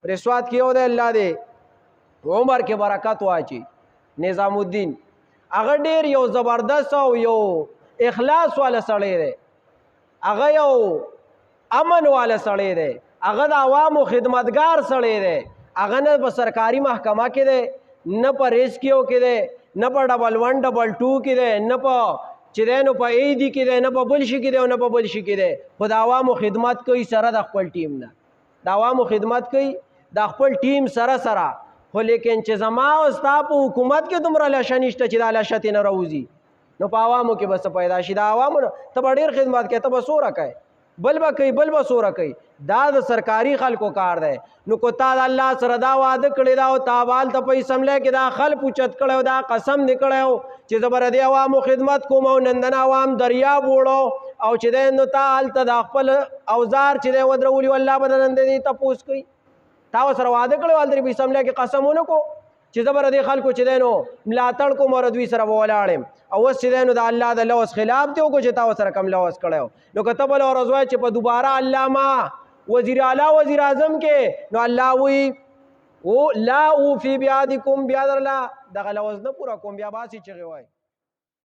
رسوات کې یو دی الله دې عمر کې برکت واچي نظام الدین هغه ډیر یو زبردست او یو اخلاص والا سړی دی هغه یو امن والا سړی دی هغه د عوامو خدمتګار سړی دی هغه نه په سرکاري محکمه کې دی نه په ریسکیو کې دی نه په ډبل 1 ډبل 2 کې دی نه په چې دی نو په ایدي کې دی نه په بل شي کې دی او نه په بل شي کې دی خو د عوامو خدمت کوي سره د خپل ټیم نه د عوامو خدمت کوي د خپل ټیم سره خو لیکن چې زما او ستا په حکومت کې دومره لشه نشته چې دا لشه ترې نه راوځي نو په عوامو کې به څه پیدا شي د عوامو ته به ډېر خدمت کوي ته به څوره کوې بل به کوي بل به څوره کوي دا د سرکاري خلکو کار دی نو کو تا د الله سره دا واده کړی دا او تا هلته په اسمبلی کې دا خلک اوچت کړی او دا قسم دې کړی و چې زه به د دې عوامو خدمت کوم او نندنه عوام دریاب وړو او چې دی نو تا هلته د خپل اوزار چې دی ودرولي الله به د نن دې تپوس کوي تا سره واده کړی و هلته په اسمبلی کې قسم ونه کو چې زه به د دې خلکو چې دی نو ملاتړ کوم او د دوی سره به ولاړ او اوس چې دی نو د الله د لوز خلاف دی وکړو چې تا ورسره کم لوز کړی نو که ته بله ورځ وایې چې په دوباره الله ما وزیر اعلی وزیر اعظم کې نو الله وی لا اوفي بیادکم بیا درله دغه لوز نه پوره کوم بیا باسي چغې وایي